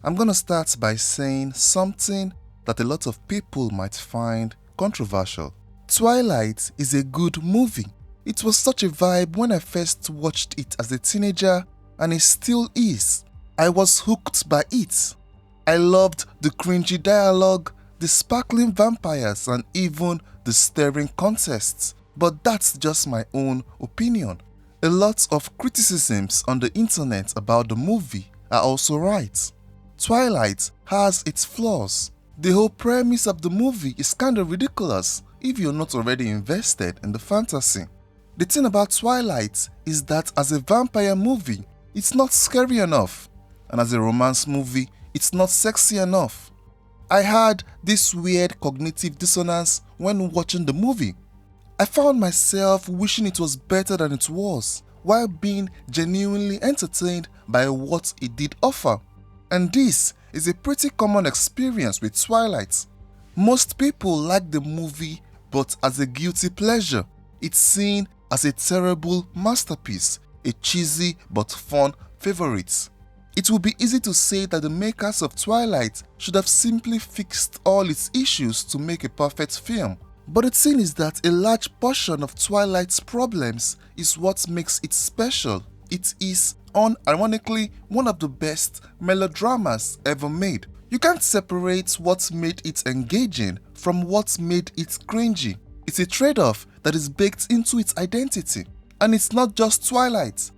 I'm gonna start by saying something that a lot of people might find controversial. Twilight is a good movie. It was such a vibe when I first watched it as a teenager, and it still is. I was hooked by it. I loved the cringy dialogue, the sparkling vampires, and even the staring contests. But that's just my own opinion. A lot of criticisms on the internet about the movie are also right. Twilight has its flaws. The whole premise of the movie is kinda ridiculous if you're not already invested in the fantasy. The thing about Twilight is that as a vampire movie, it's not scary enough, and as a romance movie, it's not sexy enough. I had this weird cognitive dissonance when watching the movie. I found myself wishing it was better than it was, while being genuinely entertained by what it did offer. And this is a pretty common experience with Twilight. Most people like the movie, but as a guilty pleasure. It's seen as a terrible masterpiece, a cheesy but fun favorite. It would be easy to say that the makers of Twilight should have simply fixed all its issues to make a perfect film. But the thing is that a large portion of Twilight's problems is what makes it special. It is, unironically, one of the best melodramas ever made. You can't separate what made it engaging from what made it cringy. It's a trade-off that is baked into its identity. And it's not just Twilight.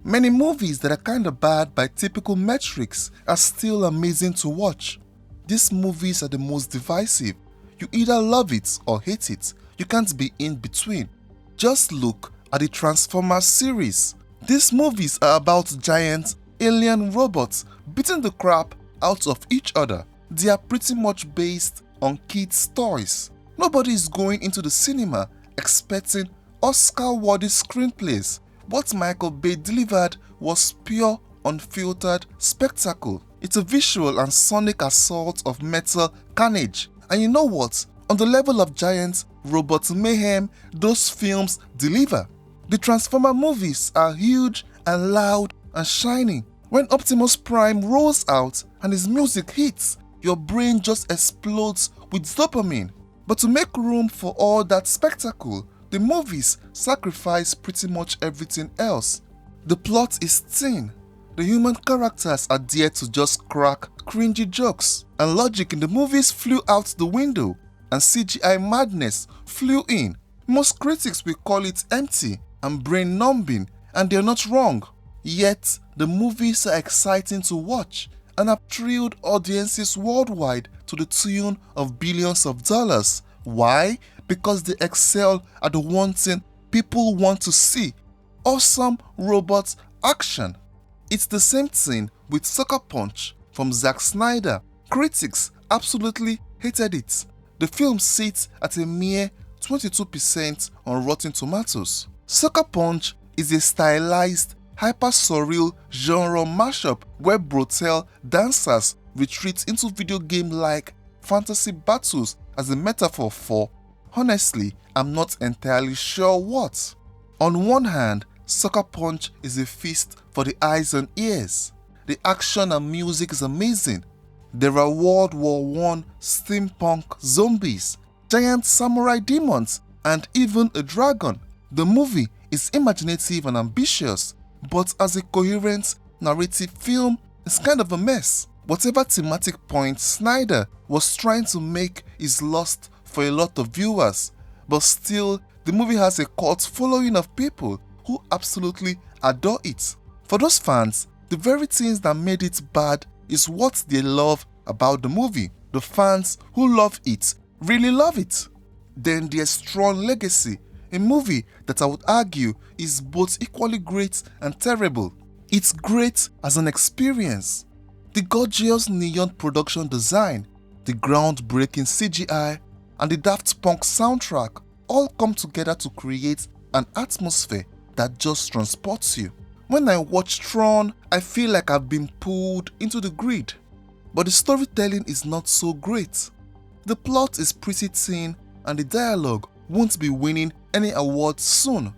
Many movies that are kinda bad by typical metrics are still amazing to watch. These movies are the most divisive. You either love it or hate it. You can't be in between. Just look at the Transformers series. These movies are about giant alien robots beating the crap out of each other. They are pretty much based on kids' toys. Nobody is going into the cinema expecting Oscar-worthy screenplays. What Michael Bay delivered was pure, unfiltered spectacle. It's a visual and sonic assault of metal carnage. And you know what? On the level of giant robot mayhem, those films deliver. The Transformer movies are huge and loud and shiny. When Optimus Prime rolls out and his music hits, your brain just explodes with dopamine. But to make room for all that spectacle, the movies sacrifice pretty much everything else. The plot is thin. The human characters are there to just crack cringy jokes, and logic in the movies flew out the window, and CGI madness flew in. Most critics will call it empty and brain-numbing, and they're not wrong. Yet, the movies are exciting to watch and have thrilled audiences worldwide to the tune of billions of dollars. Why? Because they excel at the one thing people want to see: awesome robot action. It's the same thing with Sucker Punch from Zack Snyder. Critics absolutely hated it. The film sits at a mere 22% on Rotten Tomatoes. Sucker Punch is a stylized, hyper-surreal genre mashup where brutal dancers retreat into video game-like fantasy battles as a metaphor for, honestly, I'm not entirely sure what. On one hand, Sucker Punch is a feast for the eyes and ears. The action and music is amazing. There are World War I steampunk zombies, giant samurai demons, and even a dragon. The movie is imaginative and ambitious, but as a coherent narrative film, it's kind of a mess. Whatever thematic point Snyder was trying to make is lost for a lot of viewers, but still, the movie has a cult following of people who absolutely adore it. For those fans, the very things that made it bad is what they love about the movie. The fans who love it really love it. Then there's Tron Legacy, a movie that I would argue is both equally great and terrible. It's great as an experience. The gorgeous neon production design, the groundbreaking CGI, and the Daft Punk soundtrack all come together to create an atmosphere that just transports you. When I watch Tron, I feel like I've been pulled into the grid. But the storytelling is not so great. The plot is pretty thin and the dialogue won't be winning any awards soon.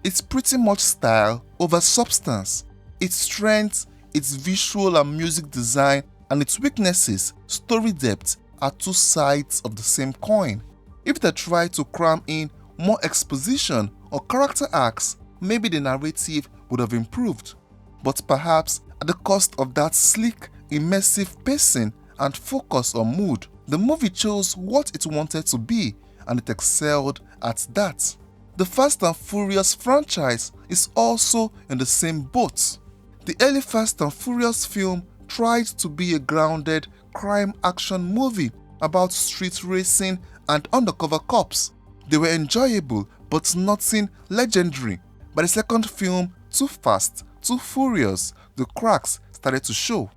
It's pretty much style over substance. Its strength, its visual and music design and its weaknesses, story depth, are two sides of the same coin. If they tried to cram in more exposition or character arcs, maybe the narrative would have improved, but perhaps at the cost of that sleek, immersive pacing and focus on mood. The movie chose what it wanted to be, and it excelled at that. The Fast and Furious franchise is also in the same boat. The early Fast and Furious film tried to be a grounded crime action movie about street racing and undercover cops. They were enjoyable, but nothing legendary. By the second film, Too Fast, Too Furious, the cracks started to show.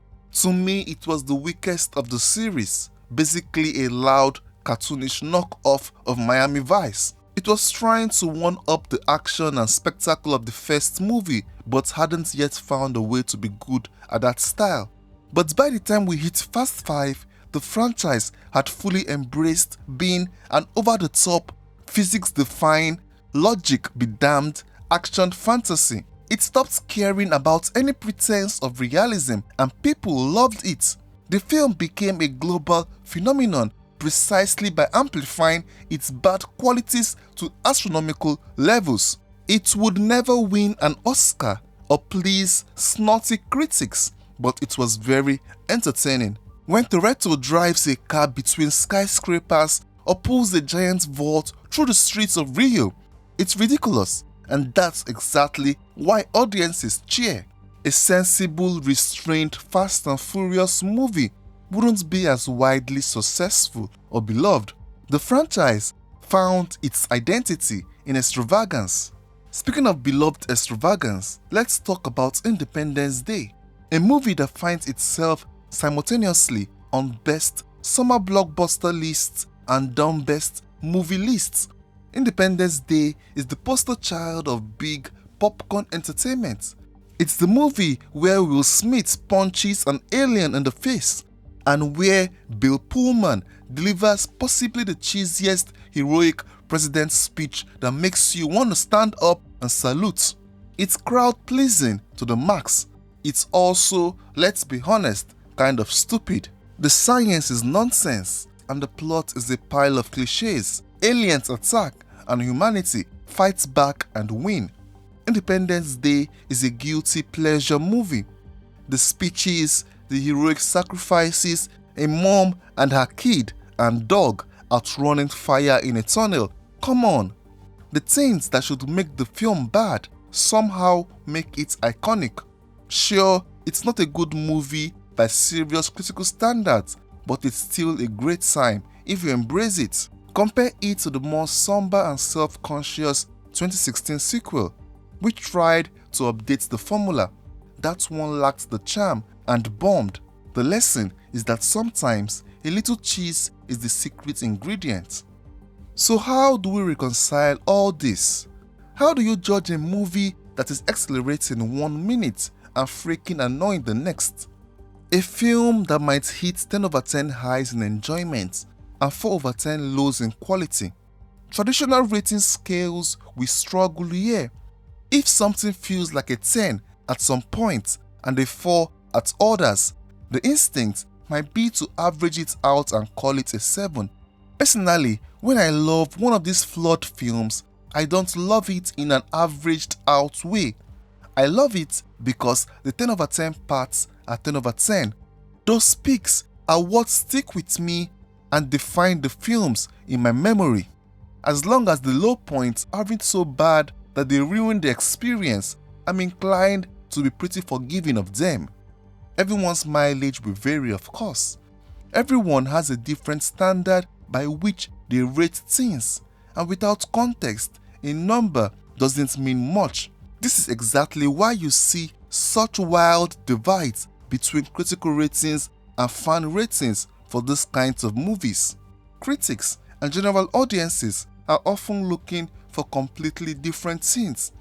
To me, it was the weakest of the series, basically a loud, cartoonish knockoff of Miami Vice. It was trying to one-up the action and spectacle of the first movie, but hadn't yet found a way to be good at that style. But by the time we hit Fast 5, the franchise had fully embraced being an over-the-top, physics-defying, logic-be-damned action fantasy. It stopped caring about any pretense of realism, and people loved it. The film became a global phenomenon precisely by amplifying its bad qualities to astronomical levels. It would never win an Oscar or please snotty critics, but it was very entertaining. When Toretto drives a car between skyscrapers or pulls a giant vault through the streets of Rio, it's ridiculous, and that's exactly why audiences cheer. A sensible, restrained Fast and Furious movie wouldn't be as widely successful or beloved. The franchise found its identity in extravagance. Speaking of beloved extravagance, let's talk about Independence Day, a movie that finds itself simultaneously on best summer blockbuster lists and dumbest movie lists. Independence Day is the poster child of big popcorn entertainment. It's the movie where Will Smith punches an alien in the face, and where Bill Pullman delivers possibly the cheesiest heroic president's speech that makes you want to stand up and salute. It's crowd-pleasing to the max. It's also, let's be honest, kind of stupid. The science is nonsense, and the plot is a pile of cliches. Aliens attack, and humanity fights back and win. Independence Day is a guilty pleasure movie. The speeches, the heroic sacrifices, a mom and her kid and dog outrunning fire in a tunnel. Come on. The things that should make the film bad somehow make it iconic. Sure, it's not a good movie by serious critical standards, but it's still a great time if you embrace it. Compare it to the more somber and self-conscious 2016 sequel, which tried to update the formula. That one lacked the charm and bombed. The lesson is that sometimes a little cheese is the secret ingredient. So how do we reconcile all this? How do you judge a movie that is accelerating 1 minute and freaking annoying the next? A film that might hit 10 over 10 highs in enjoyment and 4 over 10 lows in quality. Traditional rating scales will struggle here. If something feels like a 10 at some point and a 4 at others, the instinct might be to average it out and call it a 7. Personally, when I love one of these flawed films, I don't love it in an averaged out way. I love it because the 10 over 10 parts are 10 over 10. Those peaks are what stick with me and define the films in my memory. As long as the low points aren't so bad that they ruin the experience, I'm inclined to be pretty forgiving of them. Everyone's mileage will vary, of course. Everyone has a different standard by which they rate things, and without context, a number doesn't mean much. This is exactly why you see such wild divides between critical ratings and fan ratings for these kinds of movies. Critics and general audiences are often looking for completely different things.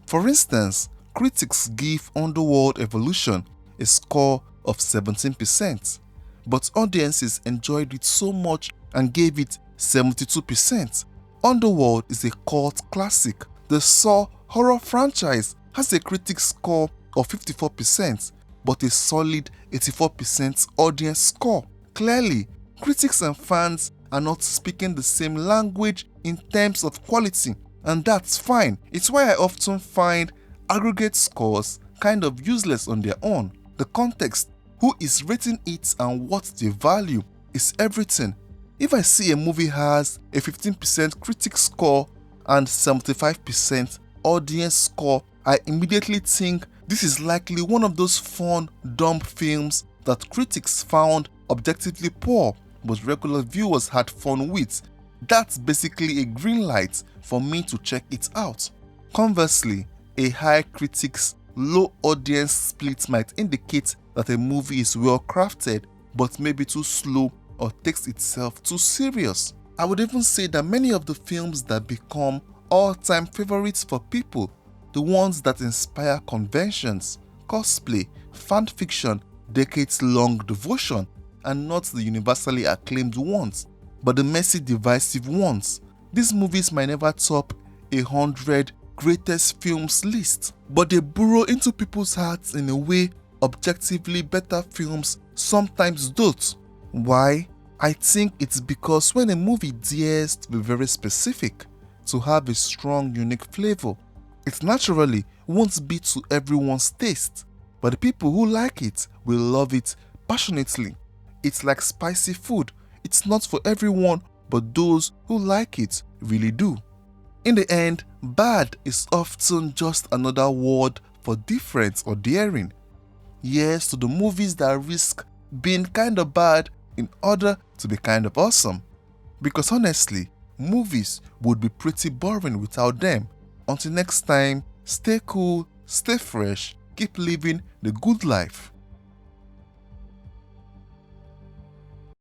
For instance, critics give Underworld Evolution a score of 17%, but audiences enjoyed it so much and gave it 72%. Underworld is a cult classic. The Saw horror franchise has a critic score of 54%, but a solid 84% audience score. Clearly, critics and fans are not speaking the same language in terms of quality, and that's fine. It's why I often find aggregate scores kind of useless on their own. The context, who is rating it and what they value, is everything. If I see a movie has a 15% critic score and 75% audience score, I immediately think this is likely one of those fun, dumb films that critics found objectively poor, but regular viewers had fun with. That's basically a green light for me to check it out. Conversely, a high critics, low audience split might indicate that a movie is well crafted but maybe too slow or takes itself too serious. I would even say that many of the films that become all-time favorites for people, the ones that inspire conventions, cosplay, fan fiction, decades-long devotion, and not the universally acclaimed ones, but the messy, divisive ones. These movies might never top 100 greatest films list, but they burrow into people's hearts in a way objectively better films sometimes don't. Why? I think it's because when a movie dares to be very specific, to have a strong, unique flavor, it naturally won't be to everyone's taste, but the people who like it will love it passionately. It's like spicy food. It's not for everyone, but those who like it really do. In the end, bad is often just another word for different or daring. Yes to the movies that risk being kind of bad in order to be kind of awesome. Because honestly, movies would be pretty boring without them. Until next time, stay cool, stay fresh, keep living the good life.